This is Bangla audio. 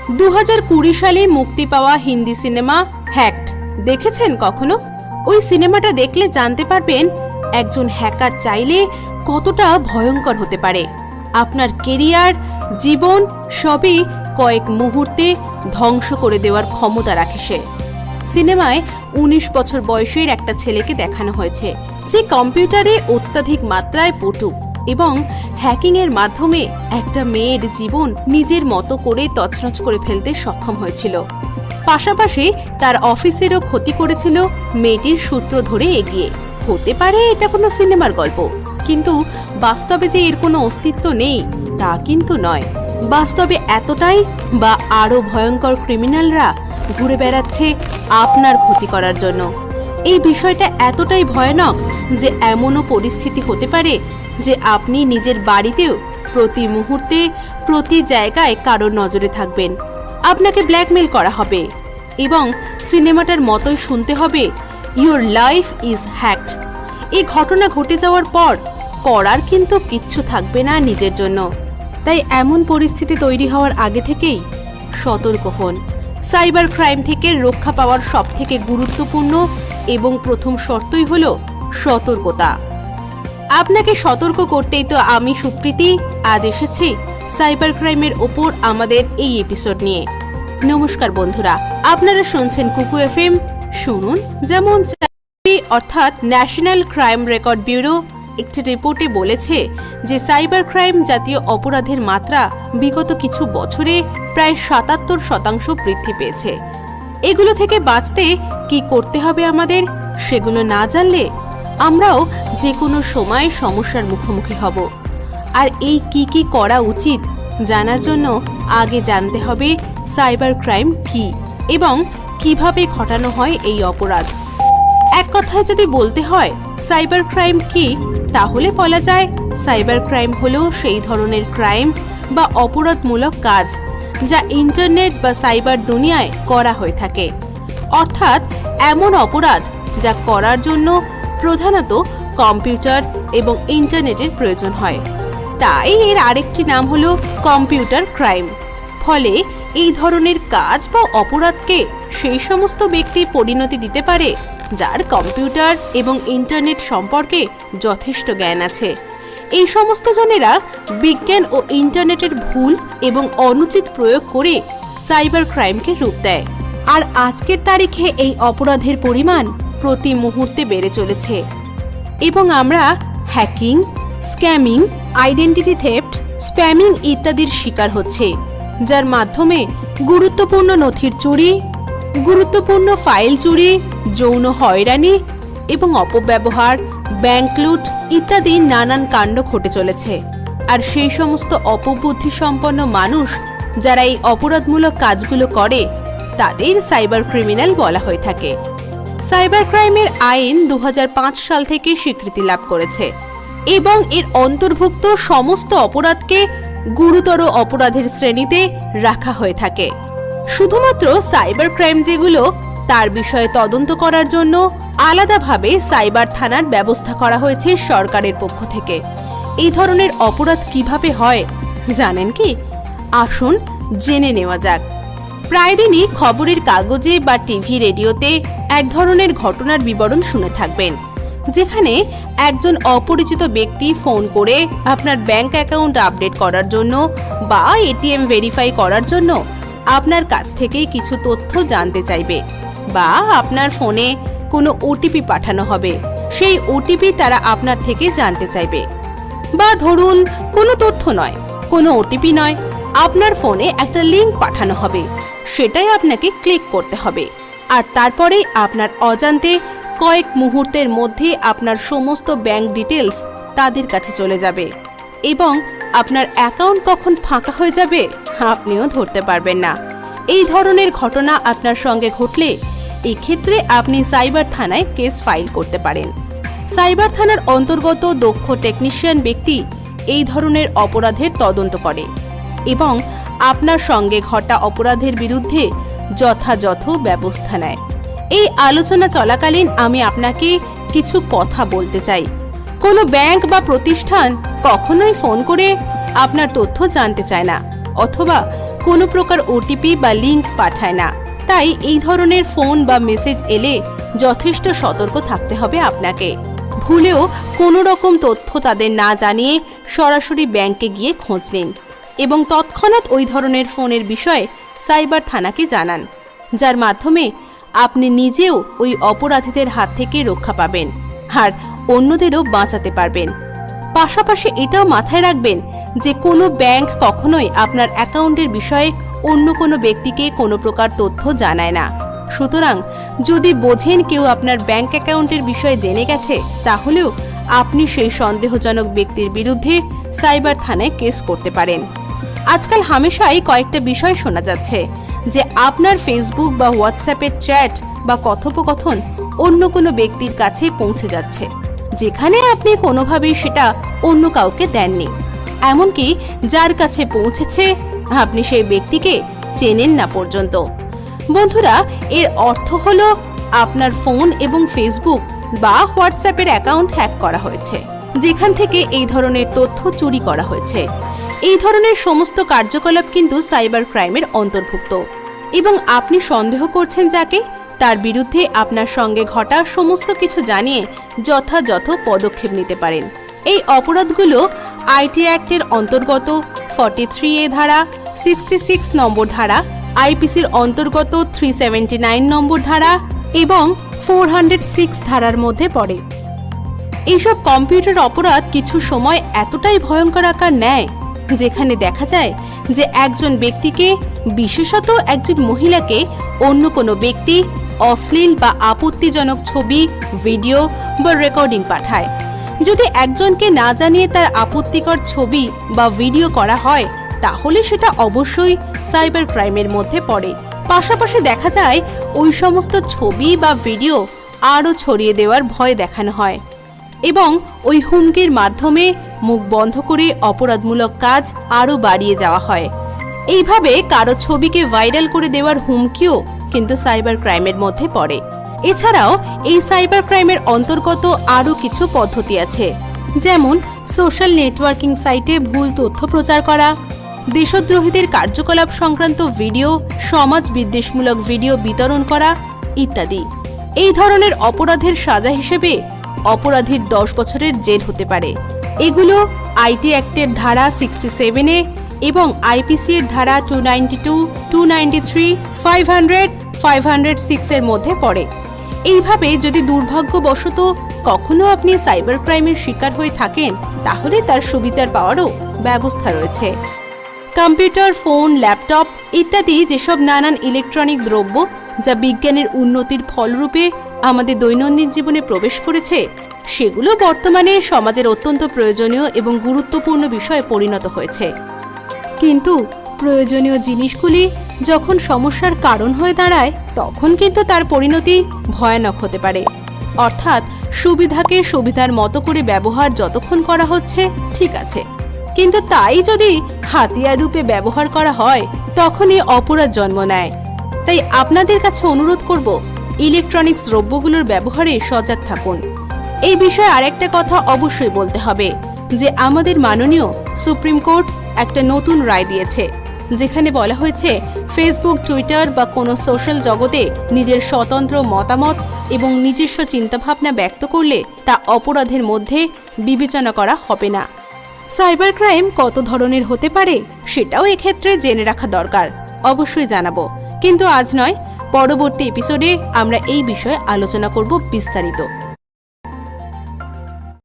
2020 সালে মুক্তি পাওয়া হিন্দি সিনেমা হ্যাকড দেখেছেন কখনো? ওই সিনেমাটা দেখলে জানতে পারবেন একজন হ্যাকার চাইলে কতটা ভয়ঙ্কর হতে পারে। আপনার কেরিয়ার, জীবন সবই কয়েক মুহূর্তে ধ্বংস করে দেওয়ার ক্ষমতা রাখে সে। সিনেমায় 19 বছর বয়সের একটা ছেলেকে দেখানো হয়েছে, যে কম্পিউটারে অত্যাধিক মাত্রায় পটু এবং হ্যাকিং এর মাধ্যমে একটা মেয়ের জীবন নিজের মতো করে তছনছ করে ফেলতে সক্ষম হয়েছিল। পাশাপাশি তার অফিসেরও ক্ষতি করেছিল মেয়েটির সূত্র ধরে এগিয়ে। হতে পারে এটা কোনো সিনেমার গল্প, কিন্তু বাস্তবে যে এর কোনো অস্তিত্ব নেই তা কিন্তু নয়। বাস্তবে এতটাই বা আরো ভয়ঙ্কর ক্রিমিনালরা ঘুরে বেড়াচ্ছে আপনার ক্ষতি করার জন্য। এই বিষয়টা এতটাই ভয়ানক যে এমনও পরিস্থিতি হতে পারে যে আপনি নিজের বাড়িতেও প্রতি মুহূর্তে প্রতি জায়গায় কারোর নজরে থাকবেন। আপনাকে ব্ল্যাকমেল করা হবে এবং সিনেমাটার মতোই শুনতে হবে, ইউর লাইফ ইজ হ্যাকড। এই ঘটনা ঘটে যাওয়ার পর করার কিন্তু কিচ্ছু থাকবে না নিজের জন্য। তাই এমন পরিস্থিতি তৈরি হওয়ার আগে থেকেই সতর্ক হন। সাইবার ক্রাইম থেকে রক্ষা পাওয়ার সবথেকে গুরুত্বপূর্ণ এবং প্রথম শর্তই হলো সতর্কতা। আপনাকে সতর্ক করতেই তো আমি সুপ্রীতি আজ এসেছি সাইবার ক্রাইমের ওপর আমাদের এই এপিসোড নিয়ে। নমস্কার বন্ধুরা, আপনারা শুনছেন কুকু এফএম। শুনুন যেমন অর্থাৎ ন্যাশনাল ক্রাইম রেকর্ড ব্যুরো একটি রিপোর্টে বলেছে যে সাইবার ক্রাইম জাতীয় অপরাধের মাত্রা বিগত কিছু বছরে প্রায় ৭৭% বৃদ্ধি পেয়েছে। এগুলো থেকে বাঁচতে কি করতে হবে আমাদের, সেগুলো না জানলে আমরাও যে কোনো সময় সমস্যার মুখোমুখি হব। আর এই কি করা উচিত জানার জন্য আগে জানতে হবে সাইবার ক্রাইম কি এবং কিভাবে ঘটানো হয় এই অপরাধ। এক কথায় যদি বলতে হয় সাইবার ক্রাইম কি, তাহলে বলা যায় সাইবার ক্রাইম হলো সেই ধরনের ক্রাইম বা অপরাধমূলক কাজ যা ইন্টারনেট বা সাইবার দুনিয়ায় করা হয়ে থাকে। অর্থাৎ এমন অপরাধ যা করার জন্য প্রধানত কম্পিউটার এবং ইন্টারনেটের প্রয়োজন হয়। তাই এর আরেকটি নাম হলো কম্পিউটার ক্রাইম। ফলে এই ধরনের কাজ বা অপরাধকে সেই সমস্ত ব্যক্তি পরিণতি দিতে পারে যার কম্পিউটার এবং ইন্টারনেট সম্পর্কে যথেষ্ট জ্ঞান আছে। এই সমস্ত জনেরা বিজ্ঞান ও ইন্টারনেটের ভুল এবং অনুচিত প্রয়োগ করে সাইবার ক্রাইমকে রূপ দেয়। আর আজকের তারিখে এই অপরাধের পরিমাণ প্রতি মুহূর্তে বেড়ে চলেছে এবং আমরা hacking, scamming, identity theft, spamming ইত্যাদির শিকার হচ্ছে, যার মাধ্যমে গুরুত্বপূর্ণ নথির চুরি, গুরুত্বপূর্ণ ফাইল চুরি, যৌন হয়রানি এবং অপব্যবহার, ব্যাংক লুট ইত্যাদি নানান কাণ্ড ঘটে চলেছে। আর সেই সমস্ত অপবুদ্ধি সম্পন্ন মানুষ যারা এই অপরাধমূলক কাজগুলো করে তাদের সাইবার ক্রিমিনাল বলা হয়ে থাকে। সাইবার ক্রাইমের আইন 2005 সাল থেকে স্বীকৃতি লাভ করেছে এবং এর অন্তর্ভুক্ত সমস্ত অপরাধকে গুরুতর অপরাধের শ্রেণীতে রাখা হয়ে থাকে। শুধুমাত্র সাইবার ক্রাইম যেগুলো তার বিষয়ে তদন্ত করার জন্য আলাদাভাবে সাইবার থানার ব্যবস্থা করা হয়েছে সরকারের পক্ষ থেকে। এই ধরনের অপরাধ কিভাবে হয় জানেন কি? আসুন জেনে নেওয়া যাক। প্রায় দিনই খবরের কাগজে বা টিভি, রেডিওতে এক ধরনের ঘটনার বিবরণ শুনে থাকবেন, যেখানে একজন অপরিচিত ব্যক্তি ফোন করে আপনার ব্যাংক অ্যাকাউন্ট আপডেট করার জন্য বা এটিএম ভেরিফাই করার জন্য আপনার কাছ থেকে কিছু তথ্য জানতে চাইবে, বা আপনার ফোনে কোনো ওটিপি পাঠানো হবে, সেই ওটিপি তারা আপনার থেকে জানতে চাইবে। বা ধরুন কোনো তথ্য নয়, কোনো ওটিপি নয়, আপনার ফোনে একটা লিংক পাঠানো হবে, সেটাই আপনাকে ক্লিক করতে হবে। আর তারপরেই আপনার অজান্তে কয়েক মুহূর্তের মধ্যে আপনার সমস্ত ব্যাংক ডিটেলস তাদের কাছে চলে যাবে এবং আপনার অ্যাকাউন্ট কখন ফাঁকা হয়ে যাবে আপনিও ধরতে পারবেন না। এই ধরনের ঘটনা আপনার সঙ্গে ঘটলে এক্ষেত্রে আপনি সাইবার থানায় কেস ফাইল করতে পারেন। সাইবার থানার অন্তর্গত দক্ষ টেকনিশিয়ান ব্যক্তি এই ধরনের অপরাধের তদন্ত করে এবং আপনার সঙ্গে ঘটা অপরাধের বিরুদ্ধে যথাযথ ব্যবস্থা নেয়। এই আলোচনা চলাকালীন আমি আপনাকে কিছু কথা বলতে চাই। কোনো ব্যাংক বা প্রতিষ্ঠান কখনোই ফোন করে আপনার তথ্য জানতে চায় না, অথবা কোনো প্রকার ওটিপি বা লিংক পাঠায় না। তাই এই ধরনের ফোন বা মেসেজ এলে যথেষ্ট সতর্ক থাকতে হবে আপনাকে। ভুলেও কোনো রকম তথ্য তাদের না জানিয়ে সরাসরি ব্যাংকে গিয়ে খোঁজ নিন এবং তৎক্ষণাৎ ওই ধরনের ফোনের বিষয়ে সাইবার থানাকে জানান, যার মাধ্যমে আপনি নিজেও ওই অপরাধীদের হাত থেকে রক্ষা পাবেন আর অন্যদেরও বাঁচাতে পারবেন। পাশাপাশি এটাও মাথায় রাখবেন যে কোনো ব্যাংক কখনোই আপনার অ্যাকাউন্টের বিষয়ে অন্য কোনো ব্যক্তিকে কোনো প্রকার তথ্য জানায় না। সুতরাং যদি বোঝেন কেউ আপনার ব্যাংক অ্যাকাউন্টের বিষয়ে জেনে গেছে, তাহলেও আপনি সেই সন্দেহজনক ব্যক্তির বিরুদ্ধে সাইবার থানায় কেস করতে পারেন। আজকাল হামেশাই কয়েকটা বিষয় শোনা যাচ্ছে যে আপনার ফেসবুক বা হোয়াটসঅ্যাপের চ্যাট বা কথোপকথন অন্য কোনো ব্যক্তির কাছে পৌঁছে যাচ্ছে, যেখানে আপনি কোনোভাবেই সেটা অন্য কাউকে দেননি। এমনকি যার কাছে পৌঁছেছে আপনি সেই ব্যক্তিকে চেনেন না পর্যন্ত। বন্ধুরা, এর অর্থ হলো আপনার ফোন এবং ফেসবুক বা হোয়াটসঅ্যাপের অ্যাকাউন্ট হ্যাক করা হয়েছে, যেখান থেকে এই ধরনের তথ্য চুরি করা হয়েছে। এই ধরনের সমস্ত কার্যকলাপ কিন্তু সাইবার ক্রাইমের অন্তর্ভুক্ত এবং আপনি সন্দেহ করছেন যাকে, তার বিরুদ্ধে আপনার সঙ্গে ঘটা সমস্ত কিছু জানিয়ে যথাযথ পদক্ষেপ নিতে পারেন। এই অপরাধগুলো আইটি অ্যাক্টের অন্তর্গত 43A ধারা, 66 নম্বর ধারা, আইপিসির অন্তর্গত 379 নম্বর ধারা এবং 406 ধারার মধ্যে পড়ে। এইসব কম্পিউটার অপরাধ কিছু সময় এতটাই ভয়ঙ্কর আকার নেয় যেখানে দেখা যায় যে একজন ব্যক্তিকে, বিশেষত একজন মহিলাকে, অন্য কোনো ব্যক্তি অশ্লীল বা আপত্তিজনক ছবি, ভিডিও বা রেকর্ডিং পাঠায়। যদি একজনকে না জানিয়ে তার আপত্তিকর ছবি বা ভিডিও করা হয়, তাহলে সেটা অবশ্যই সাইবার ক্রাইমের মধ্যে পড়ে। পাশাপাশি দেখা যায় ওই সমস্ত ছবি বা ভিডিও আরও ছড়িয়ে দেওয়ার ভয় দেখানো হয় এবং ওই হুমকির মাধ্যমে মুখ বন্ধ করে অপরাধমূলক কাজ আরও বাড়িয়ে যাওয়া হয়। এইভাবে কারো ছবিকে ভাইরাল করে দেওয়ার হুমকিও কিন্তু সাইবার ক্রাইমের মধ্যে পড়ে। এছাড়াও এই সাইবার ক্রাইমের অন্তর্গত আরও কিছু পদ্ধতি আছে, যেমন সোশ্যাল নেটওয়ার্কিং সাইটে ভুল তথ্য প্রচার করা, দেশদ্রোহীদের কার্যকলাপ সংক্রান্ত ভিডিও, সমাজ বিদ্বেষমূলক ভিডিও বিতরণ করা ইত্যাদি। এই ধরনের অপরাধের সাজা হিসেবে অপরাধীর 10 বছরের জেল হতে পারে। এগুলো আইটি অ্যাক্টের ধারা 67A এবং আইপিসি এর ধারা 292, 293, 500, 506 এর মধ্যে পড়ে। এইভাবে যদি দুর্ভাগ্যবশত কখনো আপনি সাইবার ক্রাইমের শিকার হয়ে থাকেন, তাহলে তার সুবিচার পাওয়ারও ব্যবস্থা রয়েছে। কম্পিউটার, ফোন, ল্যাপটপ ইত্যাদি যেসব নানান ইলেকট্রনিক দ্রব্য যা বিজ্ঞানের উন্নতির ফলরূপে আমাদের দৈনন্দিন জীবনে প্রবেশ করেছে, সেগুলো বর্তমানে সমাজের অত্যন্ত প্রয়োজনীয় এবং গুরুত্বপূর্ণ বিষয়ে পরিণত হয়েছে। কিন্তু প্রয়োজনীয় জিনিসগুলি যখন সমস্যার কারণ হয়ে দাঁড়ায়, তখন কিন্তু তার পরিণতি ভয়ানক হতে পারে। অর্থাৎ সুবিধাকে সুবিধার মতো করে ব্যবহার যতক্ষণ করা হচ্ছে ঠিক আছে, কিন্তু তাই যদি হাতিয়ার রূপে ব্যবহার করা হয়, তখনই অপরাধ জন্ম নেয়। তাই আপনাদের কাছে অনুরোধ করব, ইলেকট্রনিক্স দ্রব্যগুলোর ব্যবহারে সজাগ থাকুন। এই বিষয়ে আরেকটা কথা অবশ্যই বলতে হবে যে আমাদের মাননীয় সুপ্রিম কোর্ট একটা নতুন রায় দিয়েছে, যেখানে বলা হয়েছে ফেসবুক, টুইটার বা কোনো সোশ্যাল জগতে নিজের স্বতন্ত্র মতামত এবং নিজস্ব চিন্তাভাবনা ব্যক্ত করলে তা অপরাধের মধ্যে বিবেচনা করা হবে না। সাইবার ক্রাইম কত ধরনের হতে পারে সেটাও এক্ষেত্রে জেনে রাখা দরকার। অবশ্যই জানাবো, কিন্তু আজ নয়, পরবর্তী এপিসোডে আমরা এই বিষয়ে আলোচনা করব বিস্তারিত।